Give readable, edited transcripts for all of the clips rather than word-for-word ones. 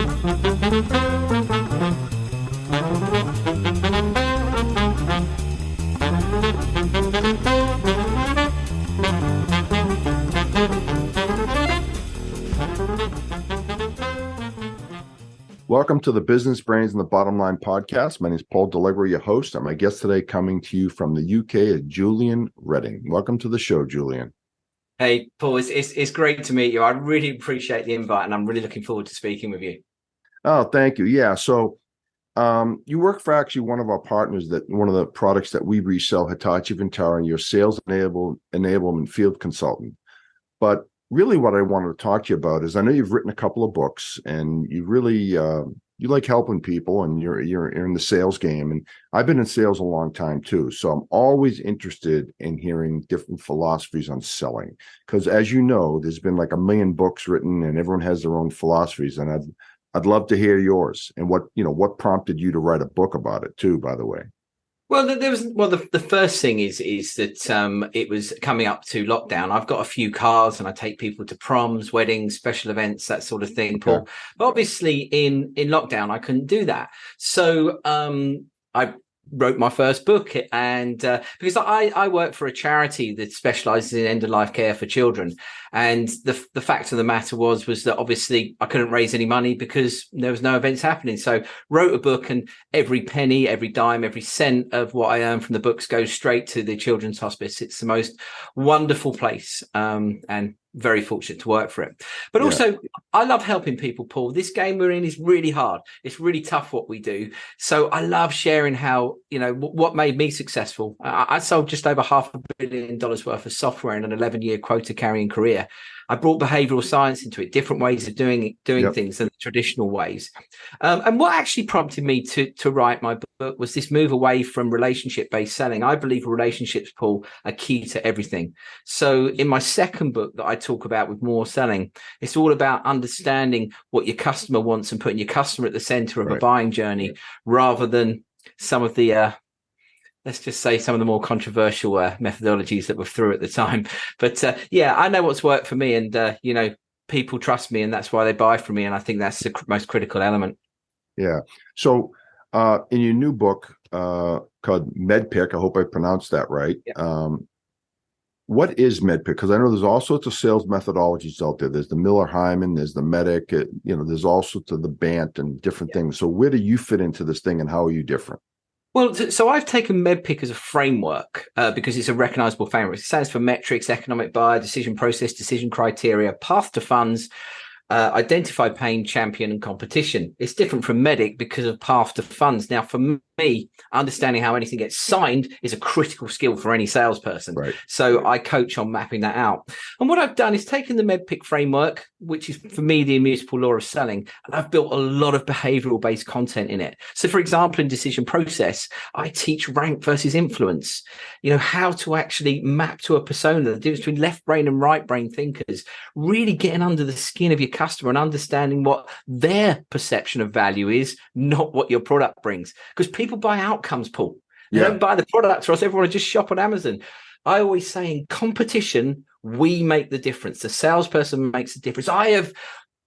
Welcome to the Business Brains and the Bottom Line podcast. My name is Paul Delegre, your host, and my guest today coming to you from the UK is Julian Reading. Welcome to the show, Julian. Hey, Paul, it's great to meet you. I really appreciate the invite, and I'm really looking forward to speaking with you. Oh, thank you. Yeah, so you work for actually one of our partners, that one of the products that we resell, Hitachi Vantara, and you're sales enablement field consultant. But really what I wanted to talk to you about is I know you've written a couple of books and you really you like helping people and you're in the sales game. And I've been in sales a long time too. So I'm always interested in hearing different philosophies on selling. Because as you know, there's been like 1 million books written and everyone has their own philosophies. And I'd love to hear yours and what prompted you to write a book about it too, by the way. Well, the first thing is that it was coming up to lockdown. I've got a few cars and I take people to proms, weddings, special events, that sort of thing, Paul. Yeah. But obviously in lockdown, I couldn't do that. So I wrote my first book, and because I work for a charity that specializes in end-of-life care for children. And the fact of the matter was that obviously I couldn't raise any money because there was no events happening. So wrote a book, and every penny, every dime, every cent of what I earn from the books goes straight to the Children's Hospice. It's the most wonderful place, and very fortunate to work for it. But also, I love helping people, Paul. This game we're in is really hard. It's really tough what we do. So I love sharing how, what made me successful. I sold just over $500 million worth of software in an 11-year quota carrying career. I brought behavioral science into it, different ways of doing things than the traditional ways. And what actually prompted me to write my book was this move away from relationship-based selling. I believe relationships, Paul, are key to everything. So in my second book that I talk about with More Selling, it's all about understanding what your customer wants and putting your customer at the center of a buying journey, rather than some of the let's just say some of the more controversial methodologies that were through at the time. But I know what's worked for me, and people trust me, and that's why they buy from me. And I think that's the most critical element. Yeah. So in your new book called MedPick, I hope I pronounced that right. Yeah. What is MedPick? Because I know there's all sorts of sales methodologies out there. There's the Miller-Hyman, there's the Medic, there's all sorts of the BANT and different things. So where do you fit into this thing, and how are you different? Well, so I've taken MedPick as a framework because it's a recognizable framework. It stands for metrics, economic buyer, decision process, decision criteria, path to funds, identify pain, champion, and competition. It's different from Medic because of path to funds. Now, for me, understanding how anything gets signed is a critical skill for any salesperson. Right. So I coach on mapping that out. And what I've done is taken the MedPick framework, which is for me the immutable law of selling, and I've built a lot of behavioral based content in it. So for example, in decision process, I teach rank versus influence, how to actually map to a persona, the difference between left brain and right brain thinkers, really getting under the skin of your customer and understanding what their perception of value is, not what your product brings. Because people buy outcomes, Paul. They don't buy the product, or else everyone will just shop on Amazon. I always say in competition, we make the difference. The salesperson makes the difference. I have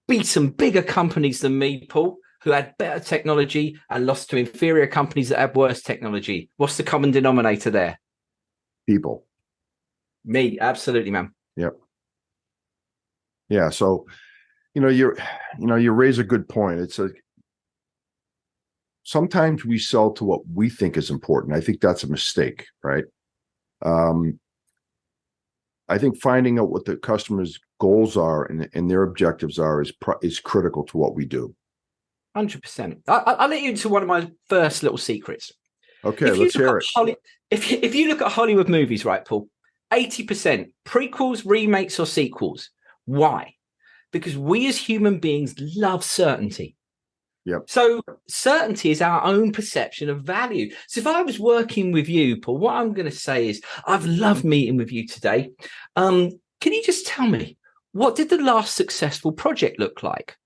beaten bigger companies than me, Paul, who had better technology, and lost to inferior companies that had worse technology. What's the common denominator there? People. Me, absolutely, man. Yep. Yeah. So, you raise a good point. It's sometimes we sell to what we think is important. I think that's a mistake, right? I think finding out what the customer's goals are and their objectives are is critical to what we do. 100%. I'll let you into one of my first little secrets. Okay, let's hear it. If you look at Hollywood movies, right, Paul, 80% prequels, remakes, or sequels. Why? Because we as human beings love certainty. Yep. So certainty is our own perception of value. So if I was working with you, Paul, what I'm going to say is I've loved meeting with you today. Can you just tell me, what did the last successful project look like?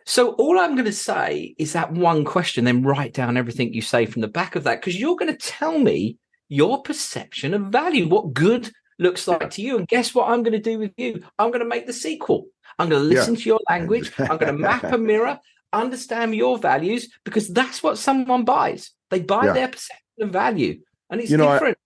So all I'm going to say is that one question, then write down everything you say from the back of that, because you're going to tell me your perception of value, what good looks like to you. And guess what I'm going to do with you? I'm going to make the sequel. I'm going to listen to your language. I'm going to map a mirror. understand your values, because that's what someone buys. They buy their perception of value, and it's different.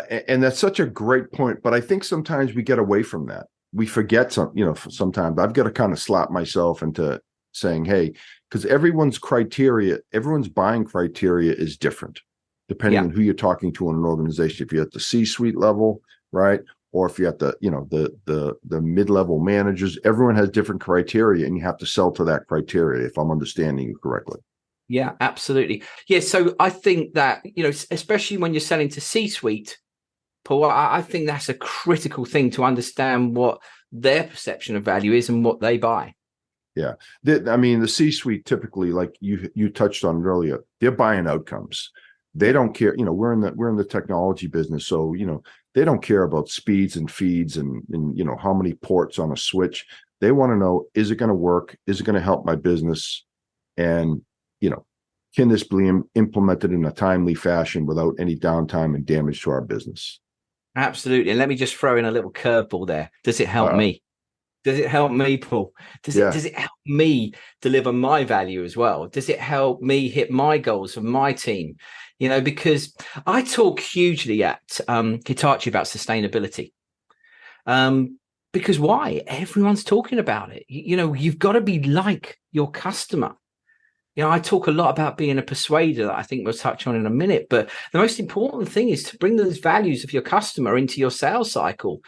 And that's such a great point. But I think sometimes we get away from that. We forget sometimes I've got to kind of slap myself into saying, hey, because everyone's buying criteria is different, depending on who you're talking to in an organization. If you're at the C-suite level, right? Or if you're at the mid-level managers, everyone has different criteria, and you have to sell to that criteria, if I'm understanding you correctly. Yeah, absolutely. Yeah. So I think that, especially when you're selling to C-suite, Paul, I think that's a critical thing to understand what their perception of value is and what they buy. Yeah. The C-suite typically, like you touched on earlier, they're buying outcomes. They don't care. We're in the technology business. So, they don't care about speeds and feeds and how many ports on a switch. They want to know, is it going to work? Is it going to help my business? And, can this be implemented in a timely fashion without any downtime and damage to our business? Absolutely. And let me just throw in a little curveball there. Does it help me? Does it help me, Paul? Does it help me deliver my value as well? Does it help me hit my goals for my team? Because I talk hugely at Hitachi about sustainability. Because why? Everyone's talking about it. You've got to be like your customer. I talk a lot about being a persuader that I think we'll touch on in a minute. But the most important thing is to bring those values of your customer into your sales cycle.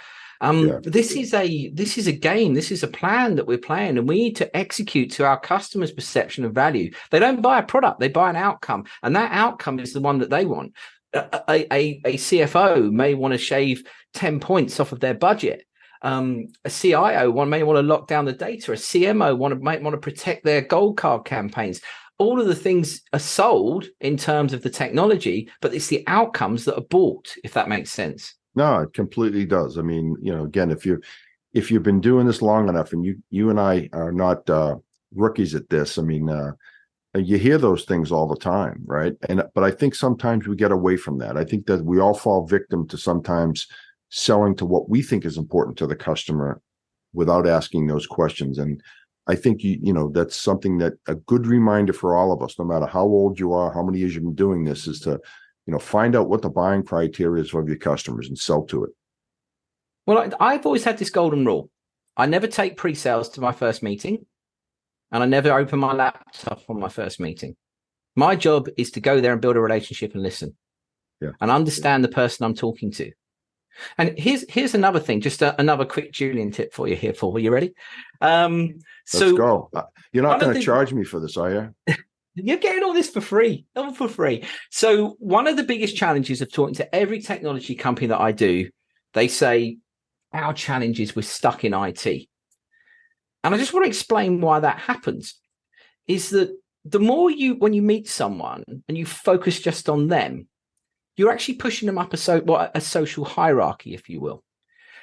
This is a game. This is a plan that we're playing, and we need to execute to our customers' perception of value. They don't buy a product; they buy an outcome, and that outcome is the one that they want. A CFO may want to shave 10 points off of their budget. A CIO may want to lock down the data. A CMO might want to protect their gold card campaigns. All of the things are sold in terms of the technology, but it's the outcomes that are bought, if that makes sense. No, it completely does. Again, if you've been doing this long enough, and you and I are not rookies at this, you hear those things all the time, right? But I think sometimes we get away from that. I think that we all fall victim to sometimes selling to what we think is important to the customer without asking those questions. And I think that's something that a good reminder for all of us, no matter how old you are, how many years you've been doing this, is to find out what the buying criteria is of your customers and sell to it. Well, I've always had this golden rule. I never take pre-sales to my first meeting, and I never open my laptop on my first meeting. My job is to go there and build a relationship and listen and understand the person I'm talking to. And here's another thing, just another quick Julian tip for you here, Paul. Are you ready? Let's go. You're not going to charge me for this, are you? You're getting all this for free, all for free. So one of the biggest challenges of talking to every technology company that I do, they say, our challenge is we're stuck in IT. And I just want to explain why that happens. Is that the more when you meet someone and you focus just on them, you're actually pushing them up a social hierarchy, if you will.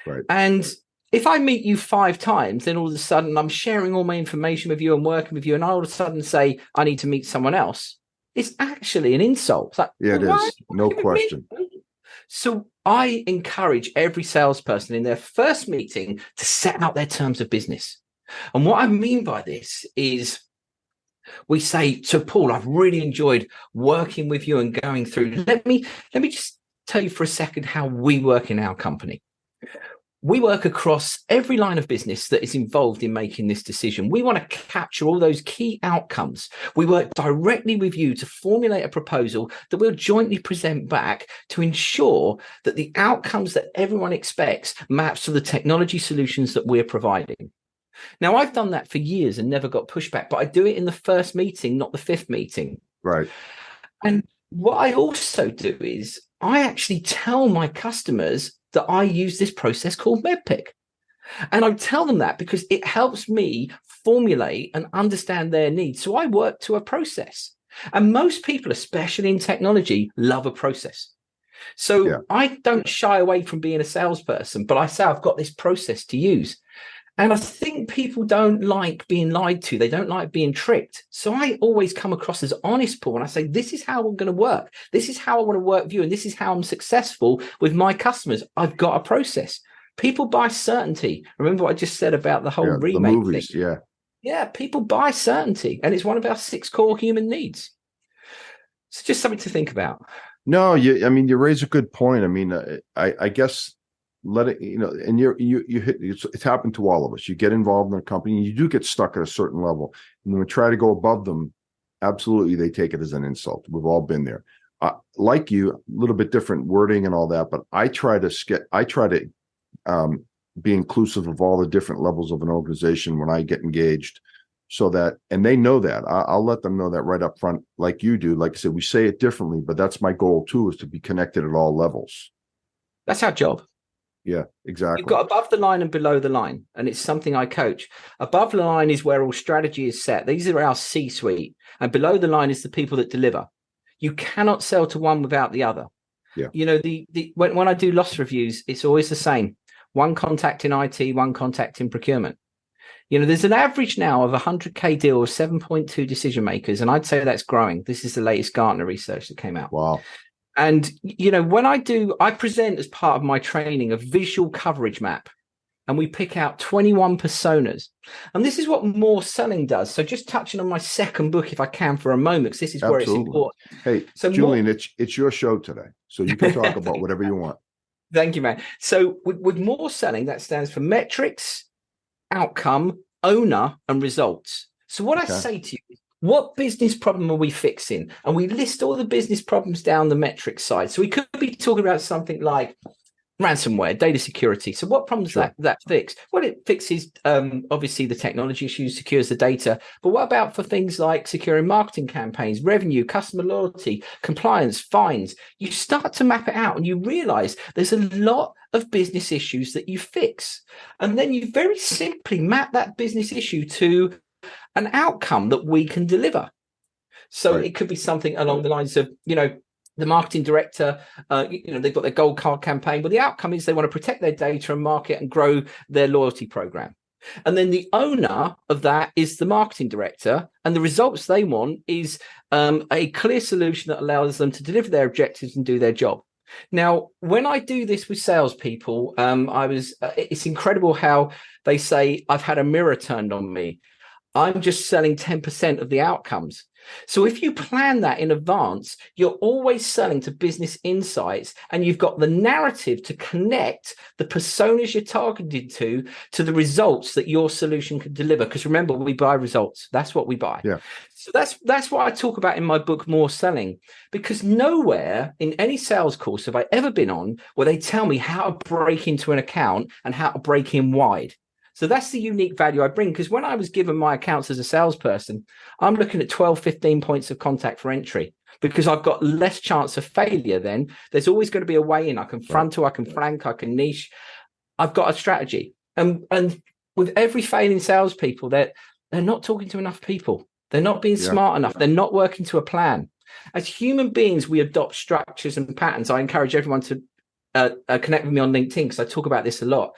Right. And if I meet you 5 times, then all of a sudden I'm sharing all my information with you and working with you, and I all of a sudden say I need to meet someone else, it's actually an insult. It's like, it is. No question. So I encourage every salesperson in their first meeting to set out their terms of business. And what I mean by this is, we say, so Paul, I've really enjoyed working with you and going through. Let me just tell you for a second how we work in our company. We work across every line of business that is involved in making this decision. We want to capture all those key outcomes. We work directly with you to formulate a proposal that we'll jointly present back to ensure that the outcomes that everyone expects maps to the technology solutions that we're providing. Now, I've done that for years and never got pushback, but I do it in the first meeting, not the 5th meeting. Right. And what I also do is I actually tell my customers that I use this process called MEDPIC. And I tell them that because it helps me formulate and understand their needs. So I work to a process. And most people, especially in technology, love a process. So I don't shy away from being a salesperson, but I say I've got this process to use. And I think people don't like being lied to. They don't like being tricked. So I always come across as honest, Paul, and I say, this is how I'm going to work. This is how I want to work with you. And this is how I'm successful with my customers. I've got a process. People buy certainty. Remember what I just said about the whole remake the movies, thing? Yeah, people buy certainty, and it's one of our 6 core human needs. So just something to think about. No, I mean, you raise a good point. I mean, I guess let it, and you hit, it's happened to all of us. You get involved in a company, you do get stuck at a certain level, and when we try to go above them, absolutely, they take it as an insult. We've all been there. Like you, a little bit different wording and all that, but I try to be inclusive of all the different levels of an organization when I get engaged, so that, and they know that. I'll let them know that right up front, like you do. Like I said, we say it differently, but that's my goal too, is to be connected at all levels. That's our job. Yeah, exactly. You've got above the line and below the line, and it's something I coach. Above the line is where all strategy is set. These are our C-suite, and below the line is the people that deliver. You cannot sell to one without the other. Yeah. When I do loss reviews, it's always the same. One contact in IT, one contact in procurement. There's an average now of 100K deal of 7.2 decision makers, and I'd say that's growing. This is the latest Gartner research that came out. Wow. And, when I present as part of my training a visual coverage map, and we pick out 21 personas. And this is what more selling does. So just touching on my second book, if I can, for a moment, because this is where it's important. Hey, so Julian, it's your show today, so you can talk about whatever you want. Thank you, man. So with more selling, that stands for metrics, outcome, owner, and results. So what I say to you is, what business problem are we fixing? And we list all the business problems down the metrics side. So we could be talking about something like ransomware, data security. So what problems that fix? Well, it fixes obviously the technology issues, secures the data. But what about for things like securing marketing campaigns, revenue, customer loyalty, compliance, fines? You start to map it out and you realize there's a lot of business issues that you fix. And then you very simply map that business issue to an outcome that we can deliver. So it could be something along the lines of, the marketing director, they've got their gold card campaign, but the outcome is they want to protect their data and market and grow their loyalty program. And then the owner of that is the marketing director, and the results they want is a clear solution that allows them to deliver their objectives and do their job. Now, when I do this with salespeople, it's incredible how they say, I've had a mirror turned on me. I'm just selling 10% of the outcomes. So if you plan that in advance, you're always selling to business insights, and you've got the narrative to connect the personas you're targeted to the results that your solution can deliver. Because remember, we buy results. That's what we buy. Yeah. So that's what I talk about in my book, More Selling, because nowhere in any sales course have I ever been on where they tell me how to break into an account and how to break in wide. So that's the unique value I bring, because when I was given my accounts as a salesperson, I'm looking at 12, 15 points of contact for entry, because I've got less chance of failure. Then there's always going to be a way in. I can frontal, I can flank, I can niche. I've got a strategy. And with every failing salespeople, they're not talking to enough people. They're not being smart enough. They're not working to a plan. As human beings, we adopt structures and patterns. I encourage everyone to connect with me on LinkedIn, because I talk about this a lot.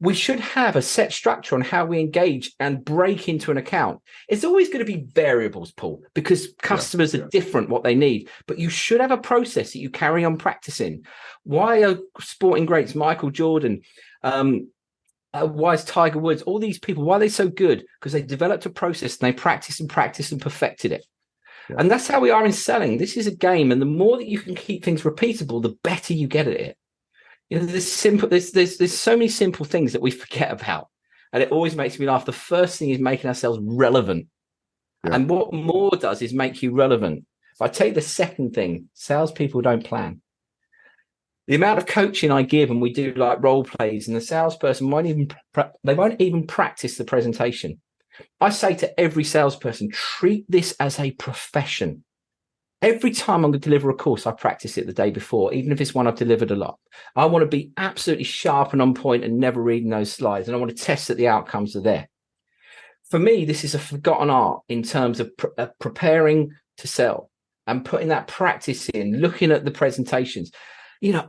We should have a set structure on how we engage and break into an account. It's always going to be variables, Paul, because customers are different what they need. But you should have a process that you carry on practicing. Why are sporting greats, Michael Jordan, why is Tiger Woods, all these people, why are they so good? Because they developed a process and they practiced and perfected it. Yeah. And that's how we are in selling. This is a game. And the more that you can keep things repeatable, the better you get at it. There's so many simple things that we forget about, and it always makes me laugh. The first thing is making ourselves relevant, and what more does is make you relevant. If I take the second thing, salespeople don't plan. The amount of coaching I give, and we do like role plays, and the salesperson won't even practice the presentation. I say to every salesperson, treat this as a profession. Every time I'm going to deliver a course, I practice it the day before, even if it's one I've delivered a lot. I want to be absolutely sharp and on point and never reading those slides. And I want to test that the outcomes are there. For me, this is a forgotten art in terms of preparing to sell and putting that practice in, looking at the presentations.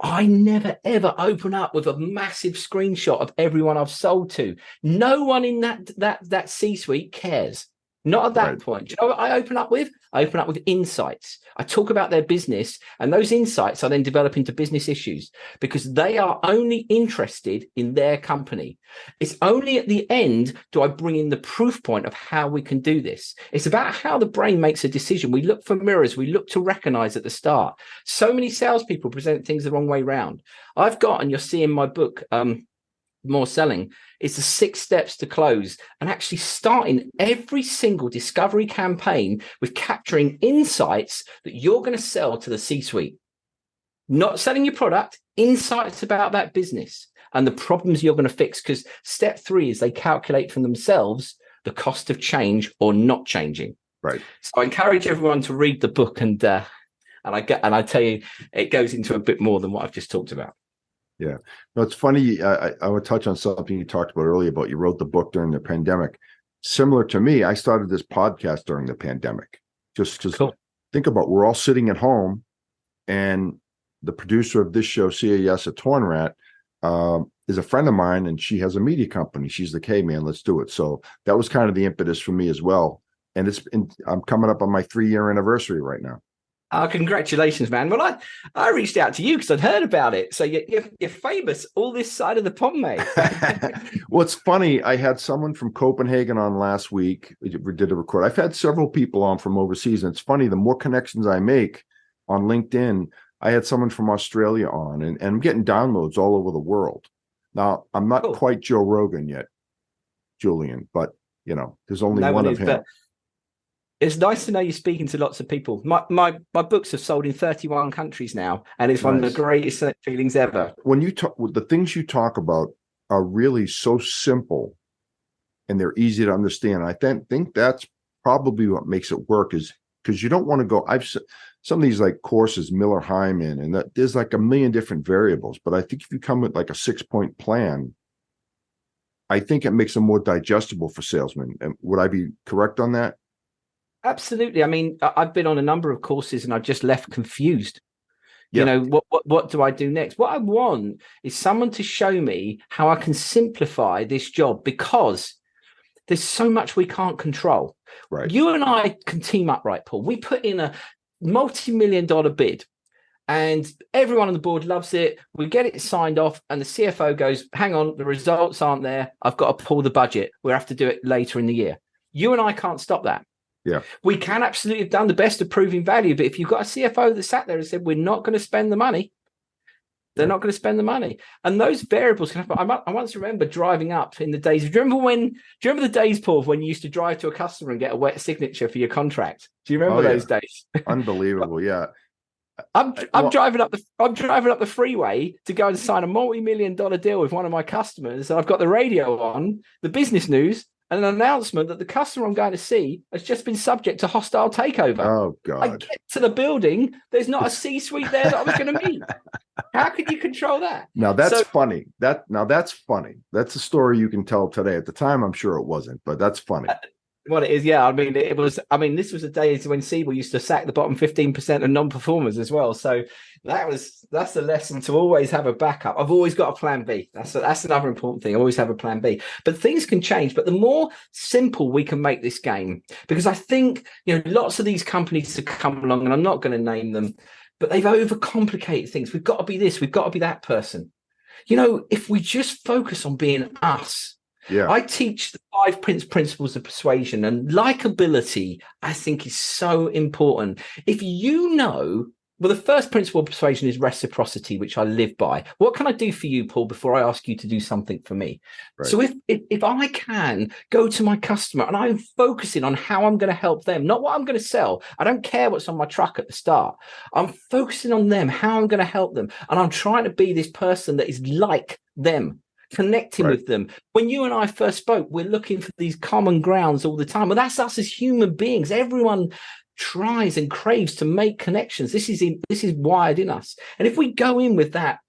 I never, ever open up with a massive screenshot of everyone I've sold to. No one in that C-suite cares. Not at that point. Do you know what I open up with? I open up with insights. I talk about their business, and those insights I then develop into business issues because they are only interested in their company. It's only at the end do I bring in the proof point of how we can do this. It's about how the brain makes a decision. We look for mirrors. We look to recognize at the start. So many salespeople present things the wrong way round. I've got, and you'll see in my book, More Selling, it's the 6 steps to close, and actually starting every single discovery campaign with capturing insights that you're going to sell to the C-suite. Not selling your product, insights about that business and the problems you're going to fix, because step 3 is they calculate for themselves the cost of change or not changing. Right. So I encourage everyone to read the book, and I tell you, it goes into a bit more than what I've just talked about. Yeah. No, it's funny. I would touch on something you talked about earlier about you wrote the book during the pandemic. Similar to me, I started this podcast during the pandemic. Just because think about, we're all sitting at home, and the producer of this show, CAS at Tornrat, is a friend of mine, and she has a media company. She's like, hey, man, let's do it. So that was kind of the impetus for me as well. And I'm coming up on my 3-year anniversary right now. Oh, congratulations, man. Well, I reached out to you because I'd heard about it. So you're famous all this side of the pond, mate. Well, it's funny. I had someone from Copenhagen on last week. We did a record. I've had several people on from overseas. And it's funny, the more connections I make on LinkedIn, I had someone from Australia on, and I'm getting downloads all over the world. Now, I'm not quite Joe Rogan yet, Julian, but, there's only one of him. It's nice to know you're speaking to lots of people. My books have sold in 31 countries now, and it's one of the greatest feelings ever. When you talk, the things you talk about are really so simple, and they're easy to understand. I think that's probably what makes it work, is because you don't want to go. Some of these like courses, Miller Hyman, and there's like a million different variables. But I think if you come with like a 6-point plan, I think it makes them more digestible for salesmen. And would I be correct on that? Absolutely. I mean, I've been on a number of courses and I've just left confused. What do I do next? What I want is someone to show me how I can simplify this job, because there's so much we can't control. Right. You and I can team up, right, Paul? We put in a multi-million-dollar bid, and everyone on the board loves it. We get it signed off, and the CFO goes, hang on, the results aren't there. I've got to pull the budget. We'll have to do it later in the year. You and I can't stop that. Yeah, we can absolutely have done the best of proving value, but if you've got a CFO that sat there and said, we're not going to spend the money, they're not going to spend the money. And those variables can happen. I once remember driving up in the days. Do you remember the days, Paul, when you used to drive to a customer and get a wet signature for your contract? Do you remember those days? Unbelievable. Yeah. I'm driving up the freeway to go and sign a multi-million-dollar deal with one of my customers. And I've got the radio on, the business news, and an announcement that the customer I'm going to see has just been subject to hostile takeover. Oh, God. I get to the building, there's not a C-suite there that I was going to meet. How could you control that? Now, that's funny. That's funny. That's a story you can tell today. At the time, I'm sure it wasn't, but that's funny. What it is, yeah. I mean, this was the days when Siebel used to sack the bottom 15% of non-performers as well. So that's the lesson, to always have a backup. I've always got a plan B. That's another important thing. I always have a plan B. But things can change. But the more simple we can make this game, because I think, lots of these companies have come along, and I'm not going to name them, but they've overcomplicated things. We've got to be this. We've got to be that person. If we just focus on being us. Yeah. I teach the 5 principles of persuasion, and likability, I think, is so important. If the first principle of persuasion is reciprocity, which I live by. What can I do for you, Paul, before I ask you to do something for me? Right. So if I can go to my customer and I'm focusing on how I'm going to help them, not what I'm going to sell. I don't care what's on my truck at the start. I'm focusing on them, how I'm going to help them. And I'm trying to be this person that is like them. Connecting with them. When you and I first spoke, we're looking for these common grounds all the time. Well, that's us as human beings. Everyone tries and craves to make connections. This is wired in us. And if we go in with that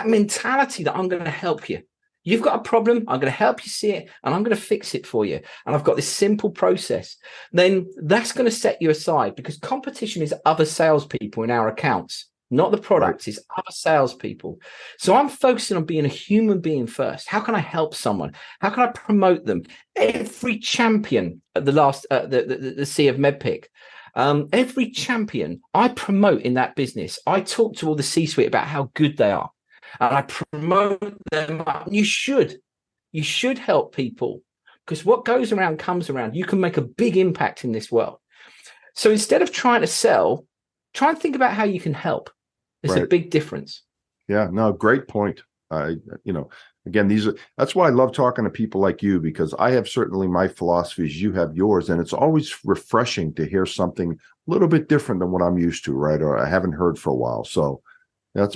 mentality that I'm going to help you. You've got a problem, I'm going to help you see it, and I'm going to fix it for you. And I've got this simple process. Then that's going to set you aside, because competition is other salespeople in our accounts. not the products. It's other salespeople. So I'm focusing on being a human being first. How can I help someone? How can I promote them? Every champion at the last, the Sea of MedPick, every champion I promote in that business, I talk to all the C-suite about how good they are, and I promote them up. You should help people, because what goes around comes around. You can make a big impact in this world. So instead of trying to sell, try and think about how you can help. It's a big difference. Yeah, no, great point. Again, that's why I love talking to people like you, because I have certainly my philosophies, you have yours, and it's always refreshing to hear something a little bit different than what I'm used to, right? Or I haven't heard for a while. So that's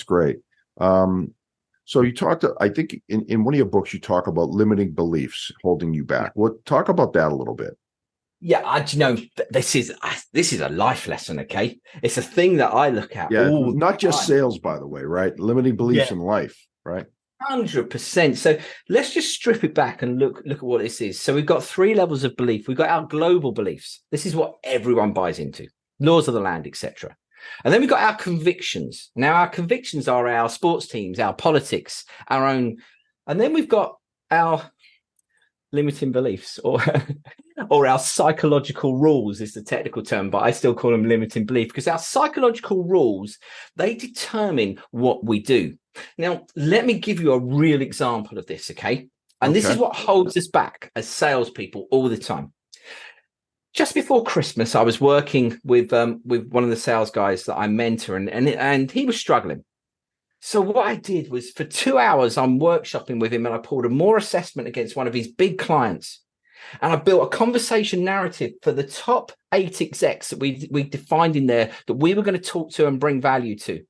great. So you talked, I think in one of your books, you talk about limiting beliefs holding you back. Talk about that a little bit. Yeah, this is a life lesson, okay? It's a thing that I look at. Yeah, not just sales, by the way, right? Limiting beliefs in life, right? 100%. So let's just strip it back and look at what this is. So we've got 3 levels of belief. We've got our global beliefs. This is what everyone buys into, laws of the land, etc. And then we've got our convictions. Now, our convictions are our sports teams, our politics, our own. And then we've got our limiting beliefs, or our psychological rules is the technical term, but I still call them limiting belief, because our psychological rules, they determine what we do. Now, let me give you a real example of this, okay? And this is what holds us back as salespeople all the time. Just before Christmas, I was working with one of the sales guys that I mentor, and he was struggling. So what I did was, for 2 hours, I'm workshopping with him, and I pulled a more assessment against one of his big clients. And I built a conversation narrative for the top 8 execs that we defined in there that we were going to talk to and bring value to.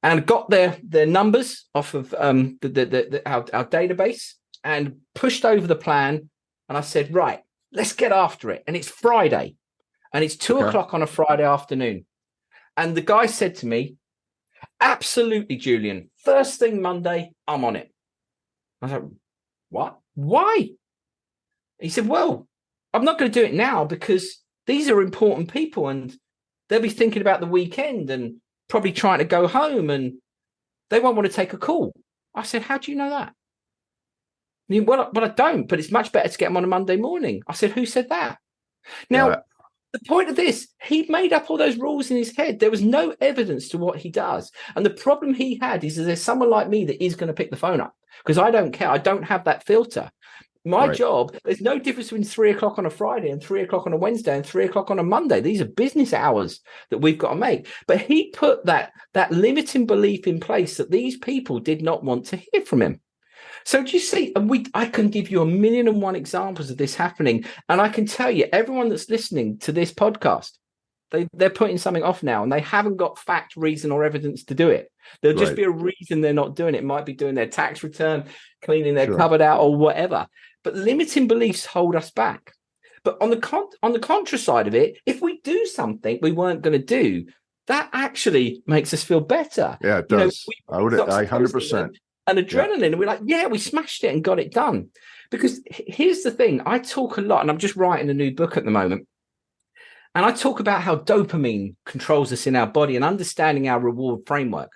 And got their numbers off of our database and pushed over the plan. And I said, right, let's get after it. And it's Friday, and it's 2:00 on a Friday afternoon. And the guy said to me, absolutely, Julian, first thing Monday, I'm on it. I was like, what? Why? He said, well, I'm not going to do it now because these are important people, and they'll be thinking about the weekend and probably trying to go home, and they won't want to take a call. I said, how do you know that? Well, I don't, but it's much better to get them on a Monday morning. I said, who said that? Now, the point of this, he'd made up all those rules in his head. There was no evidence to what he does. And the problem he had is that there's someone like me that is going to pick the phone up, because I don't care. I don't have that filter. My job, there's no difference between 3:00 on a Friday and 3:00 on a Wednesday and 3:00 on a Monday. These are business hours that we've got to make. But he put that limiting belief in place that these people did not want to hear from him. So do you see, I can give you 1,000,001 examples of this happening. And I can tell you, everyone that's listening to this podcast, they're putting something off now, and they haven't got fact, reason, or evidence to do it. There'll just be a reason they're not doing it. It might be doing their tax return, cleaning their cupboard out, or whatever. But limiting beliefs hold us back. But on the contra side of it, if we do something we weren't going to do, that actually makes us feel better. Yeah, it does. I 100%. And adrenaline, and we're like, yeah, we smashed it and got it done. Because here's the thing, I talk a lot, and I'm just writing a new book at the moment, and I talk about how dopamine controls us in our body and understanding our reward framework.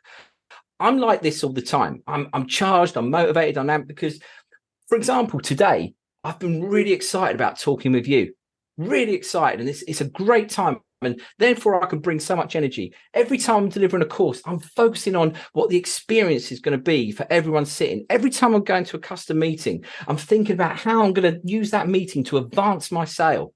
I'm like this all the time. I'm charged, I'm motivated, I'm amped, because, for example, today, I've been really excited about talking with you. Really excited, and it's a great time. And therefore, I can bring so much energy. Every time I'm delivering a course, I'm focusing on what the experience is going to be for everyone sitting. Every time I'm going to a custom meeting, I'm thinking about how I'm going to use that meeting to advance my sale.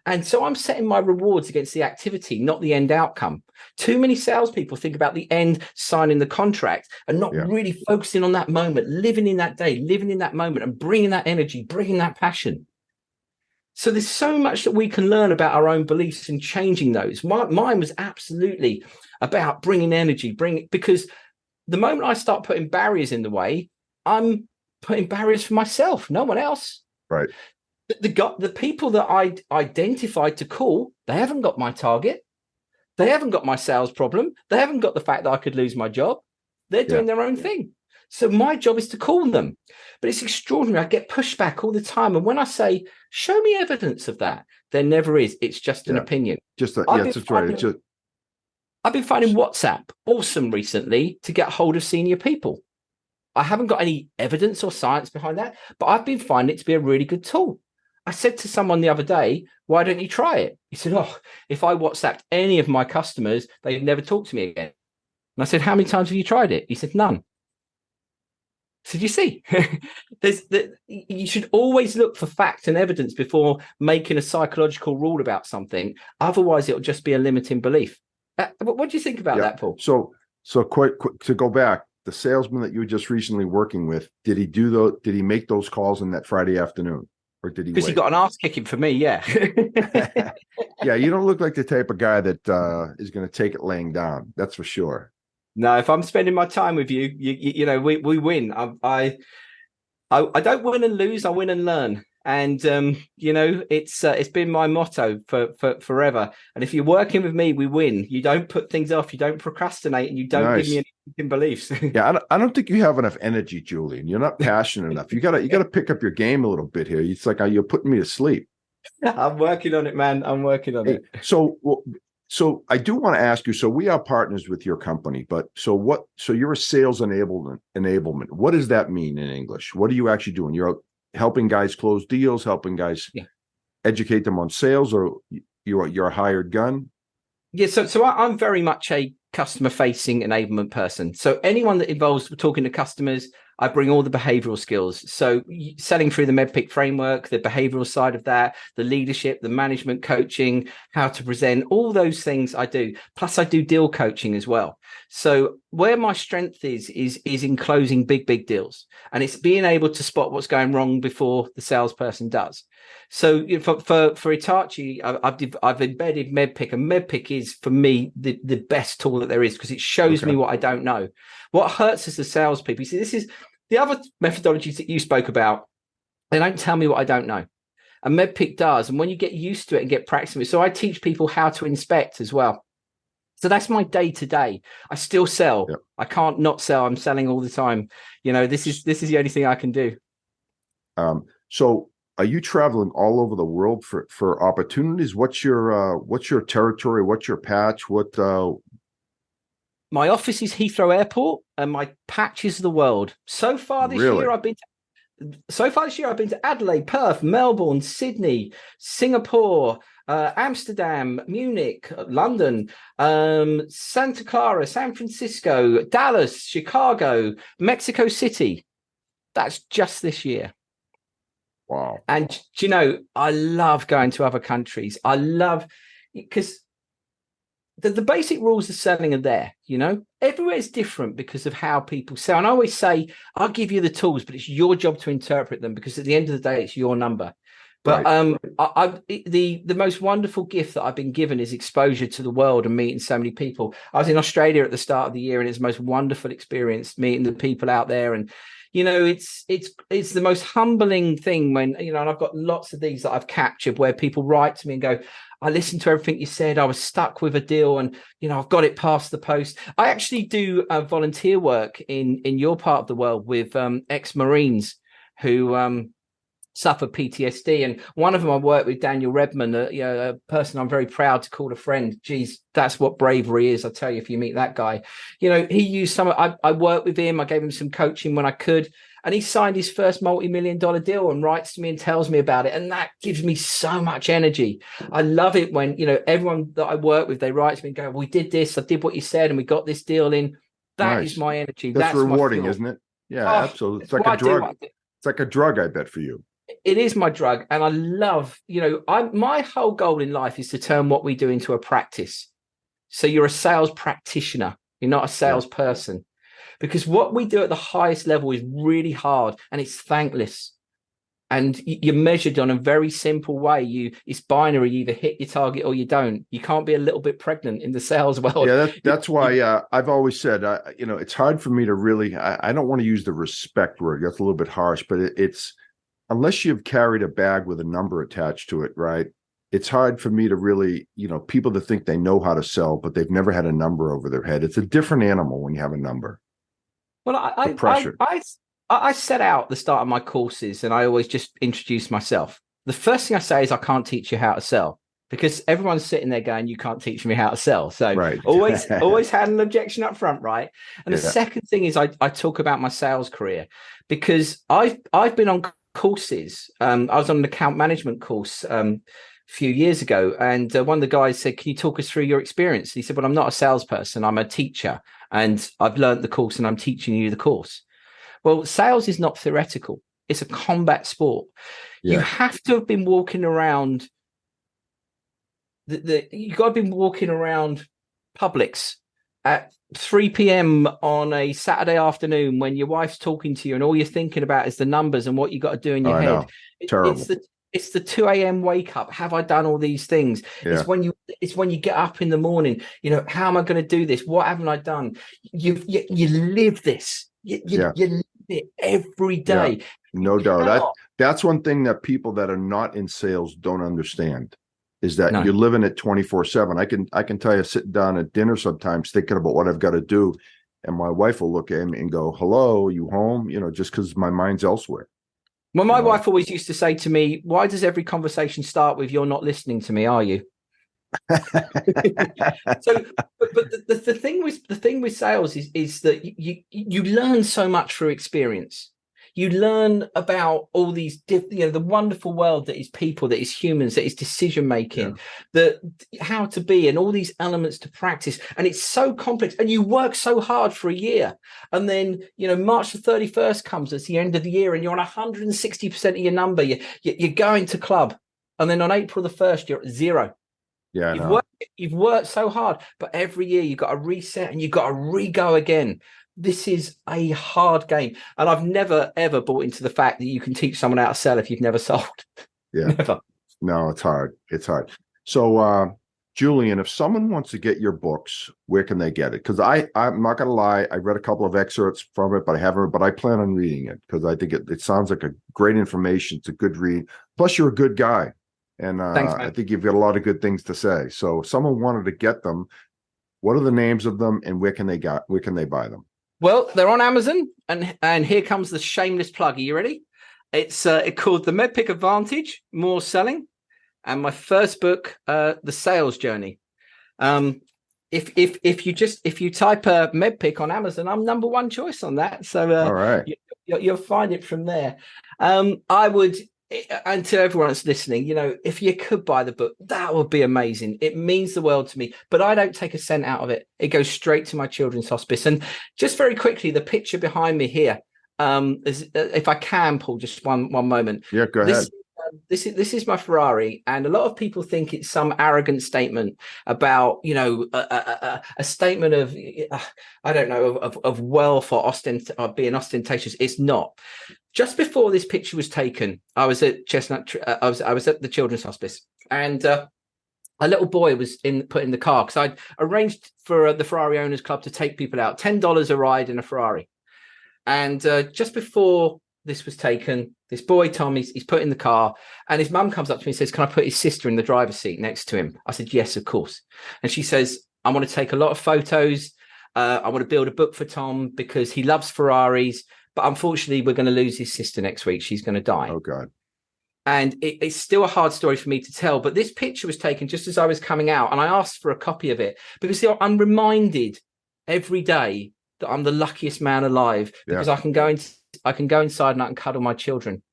And so I'm setting my rewards against the activity, not the end outcome. Too many salespeople think about the end, signing the contract, and not really focusing on that moment, living in that day, living in that moment, and bringing that energy, bringing that passion. So there's so much that we can learn about our own beliefs and changing those. Mine was absolutely about bringing energy, because the moment I start putting barriers in the way, I'm putting barriers for myself, no one else. Right. The people that I identified to call, they haven't got my target. They haven't got my sales problem. They haven't got the fact that I could lose my job. They're doing their own thing. So my job is to call them. But it's extraordinary. I get pushback all the time. And when I say, show me evidence of that, there never is. It's just an opinion. That's right. I've been finding WhatsApp awesome recently to get hold of senior people. I haven't got any evidence or science behind that, but I've been finding it to be a really good tool. I said to someone the other day, why don't you try it? He said, oh, if I WhatsApped any of my customers, they'd never talk to me again. And I said, how many times have you tried it? He said, none. So you see, you should always look for fact and evidence before making a psychological rule about something. Otherwise, it'll just be a limiting belief. What do you think about that, Paul? So quick to go back, the salesman that you were just recently working with, did he make those calls on that Friday afternoon, or did he? Because he got an ass kicking for me, yeah. Yeah, you don't look like the type of guy that is going to take it laying down. That's for sure. No, if I'm spending my time with you, you know, we win. I don't win and lose. I win and learn. And you know, it's been my motto for forever. And if you're working with me, we win. You don't put things off. You don't procrastinate, and you don't give me any beliefs. Yeah, I don't think you have enough energy, Julian. You're not passionate enough. You gotta pick up your game a little bit here. It's like you're putting me to sleep. I'm working on it, man. I'm working on it. So I do want to ask you. So we are partners with your company, but so you're a sales enablement. What does that mean in English? What are you actually doing? You're helping guys close deals, helping guys educate them on sales, or you're a hired gun? Yeah, so I'm very much a customer-facing enablement person. So anyone that involves talking to customers, I bring all the behavioral skills. So selling through the MEDPIC framework, the behavioral side of that, the leadership, the management coaching, how to present, all those things I do. Plus I do deal coaching as well. So where my strength is in closing big deals. And it's being able to spot what's going wrong before the salesperson does. So for Hitachi, I've embedded MEDPIC, and MEDPIC is for me the best tool that there is, because it shows me what I don't know. What hurts us as salespeople, you see, this is the other methodologies that you spoke about. They don't tell me what I don't know, and MEDPIC does. And when you get used to it and get practice with it, so I teach people how to inspect as well. So that's my day to day. I still sell. Yep. I can't not sell. I'm selling all the time. You know, this is the only thing I can do. So are you traveling all over the world for opportunities? What's your territory? What's your patch? My office is Heathrow Airport, and my patch is the world. So far this year, I've been to Adelaide, Perth, Melbourne, Sydney, Singapore, Amsterdam, Munich, London, Santa Clara, San Francisco, Dallas, Chicago, Mexico City. That's just this year. Wow. And you know, I love going to other countries. I love, because the basic rules of selling are there. You know, everywhere is different because of how people sell. And I always say, I'll give you the tools, but it's your job to interpret them, because at the end of the day, it's your number. But the most wonderful gift that I've been given is exposure to the world and meeting so many people. I was in Australia at the start of the year, and it's the most wonderful experience meeting the people out there. And you know, it's the most humbling thing when, you know, and I've got lots of these that I've captured where people write to me and go, I listened to everything you said. I was stuck with a deal, and, you know, I've got it past the post. I actually do volunteer work in your part of the world with ex-Marines who suffer PTSD. And one of them, I worked with Daniel Redman, a person I'm very proud to call a friend. Geez, that's what bravery is. I tell you, if you meet that guy, you know, he used I worked with him. I gave him some coaching when I could, and he signed his first multi-million-dollar deal and writes to me and tells me about it. And that gives me so much energy. I love it when, you know, everyone that I work with, they write to me and go, we did this, I did what you said, and we got this deal in. That is my energy. That's rewarding, isn't it? Yeah, absolutely. It's like a drug. It's like a drug, I bet, for you. It is my drug. And I love, you know, my whole goal in life is to turn what we do into a practice. So you're a sales practitioner. You're not a salesperson, because what we do at the highest level is really hard, and it's thankless. And you're measured on a very simple way. It's binary. You either hit your target or you don't. You can't be a little bit pregnant in the sales world. Yeah, that's why I've always said, you know, it's hard for me to really, I don't want to use the respect word. That's a little bit harsh, but it's, unless you've carried a bag with a number attached to it, right? It's hard for me to really, you know, people that think they know how to sell, but they've never had a number over their head. It's a different animal when you have a number. Well, I set out the start of my courses, and I always just introduce myself. The first thing I say is, I can't teach you how to sell. because everyone's sitting there going, you can't teach me how to sell. So Right. always had an objection up front, right? And the Yeah. second thing is I talk about my sales career, because I've been on courses. I was on an account management course a few years ago, and one of the guys said, can you talk us through your experience? He said, well, I'm not a salesperson, I'm a teacher, and I've learned the course and I'm teaching you the course. Well, sales is not theoretical. It's a combat sport. You Yeah. have to have been walking around you got to be walking around Publix at 3 p.m. on a Saturday afternoon when your wife's talking to you and all you're thinking about is the numbers and what you got to do in your I head. know. Terrible. It's the 2 a.m. wake up. Have I done all these things? Yeah. It's when you get up in the morning, how am I going to do this? What haven't I done? You live this. You live it every day. Yeah. No doubt. That's one thing that people that are not in sales don't understand, is that you're living it 24/7. I can tell you, sitting down at dinner sometimes thinking about what I've got to do, and my wife will look at me and go, hello, you home? Just because my mind's elsewhere. Well, my wife always used to say to me, why does every conversation start with, you're not listening to me, are you? So, but the thing with sales is that you learn so much through experience. You learn about all these the wonderful world that is people, that is humans, that is decision making, that how to be, and all these elements to practice. And it's so complex, and you work so hard for a year, and then March the 31st comes, it's the end of the year, and you're on 160% of your number. You're going to club, and then on April the 1st you're at zero. Yeah, you've worked so hard, but every year you've got to reset and you've got to re-go again. This is a hard game, and I've never ever bought into the fact that you can teach someone how to sell if you've never sold. Yeah. Never. No, it's hard. So Julian, if someone wants to get your books, where can they get it? Because I'm not gonna lie, I read a couple of excerpts from it, but I plan on reading it because I think it sounds like a great information. It's a good read. Plus you're a good guy. And Thanks, I think you've got a lot of good things to say. So if someone wanted to get them, what are the names of them and where can they buy them? Well, they're on Amazon, and here comes the shameless plug. Are you ready? It's called The MedPick Advantage, More Selling, and my first book, The Sales Journey. If you type MedPick on Amazon, I'm number one choice on that. So all right, you'll find it from there. I would. And to everyone that's listening, if you could buy the book, that would be amazing. It means the world to me, but I don't take a cent out of it. It goes straight to my children's hospice. And just very quickly, the picture behind me here, is, if I can, Paul, just one moment. Yeah, go ahead. This is my Ferrari, and a lot of people think it's some arrogant statement about a statement of I don't know of wealth or being ostentatious. It's not. Just before this picture was taken, I was at Chestnut. I was at the Children's Hospice, and a little boy was put in the car because I'd arranged for the Ferrari Owners Club to take people out, $10 a ride in a Ferrari. And just before this was taken, this boy, Tom, he's put in the car, and his mum comes up to me and says, can I put his sister in the driver's seat next to him? I said, yes, of course. And she says, I want to take a lot of photos. I want to build a book for Tom because he loves Ferraris. But unfortunately, we're going to lose his sister next week. She's going to die. Oh, God. And it's still a hard story for me to tell. But this picture was taken just as I was coming out. And I asked for a copy of it because I'm reminded every day that I'm the luckiest man alive because I can go inside and I can cuddle my children.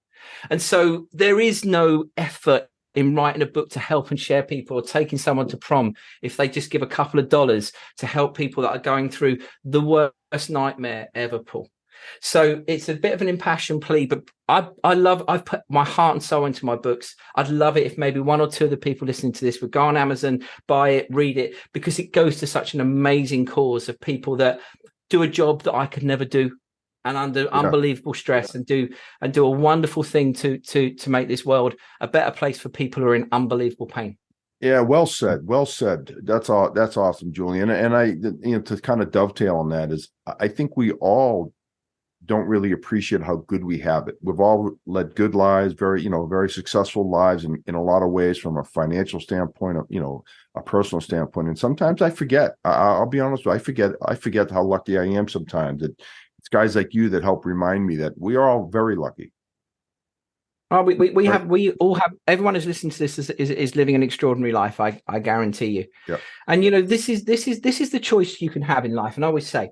And so there is no effort in writing a book to help and share people, or taking someone to prom if they just give a couple of dollars to help people that are going through the worst nightmare ever, Paul. So it's a bit of an impassioned plea, but I've put my heart and soul into my books. I'd love it if maybe one or two of the people listening to this would go on Amazon, buy it, read it, because it goes to such an amazing cause of people that do a job that I could never do, and under unbelievable stress, and do a wonderful thing to make this world a better place for people who are in unbelievable pain. Yeah, well said. Well said. That's all. That's awesome, Julian. And I, to kind of dovetail on that is, I think we all don't really appreciate how good we have it. We've all led good lives, very successful lives in a lot of ways, from a financial standpoint, a personal standpoint. And sometimes I forget. I'll be honest with you, I forget how lucky I am sometimes. It's guys like you that help remind me that we are all very lucky. Oh, we Right. have, we all have, everyone who's listening to this is living an extraordinary life. I guarantee you. Yeah. And this is the choice you can have in life. And I always say,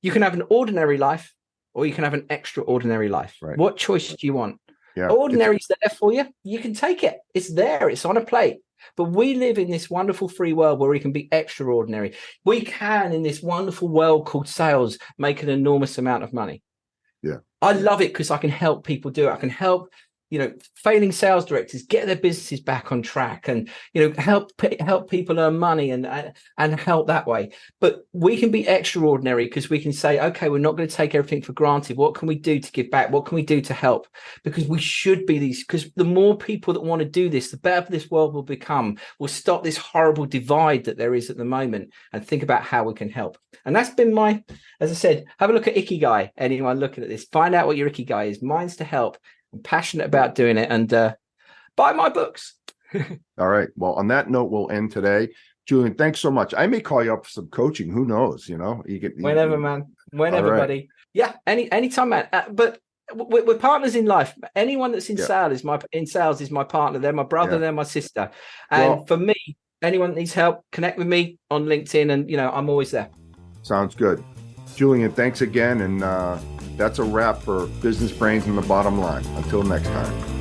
you can have an ordinary life or you can have an extraordinary life. Right. What choice do you want? Yeah. Ordinary is there for you. You can take it. It's there. It's on a plate. But we live in this wonderful free world where we can be extraordinary. We can, in this wonderful world called sales, make an enormous amount of money. Yeah. I love it because I can help people do it. I can help, failing sales directors get their businesses back on track, and help people earn money and help that way. But we can be extraordinary because we can say, okay, we're not going to take everything for granted. What can we do to give back? What can we do to help? Because we should be these. Because the more people that want to do this, the better this world will become. We'll stop this horrible divide that there is at the moment and think about how we can help. And that's been as I said, have a look at Ikigai. Anyone looking at this, find out what your Ikigai is. Mine's to help. I'm passionate about doing it, and buy my books. All right. Well, on that note, we'll end today. Julian, thanks so much. I may call you up for some coaching. Who knows? Whenever, man. Whenever, right. buddy. Yeah, anytime, man. But we're partners in life. Anyone that's in sales is my partner. They're my brother. They're my sister. And for me, anyone that needs help, connect with me on LinkedIn, and I'm always there. Sounds good. Julian, thanks again. And that's a wrap for Business Brains and the Bottom Line. Until next time.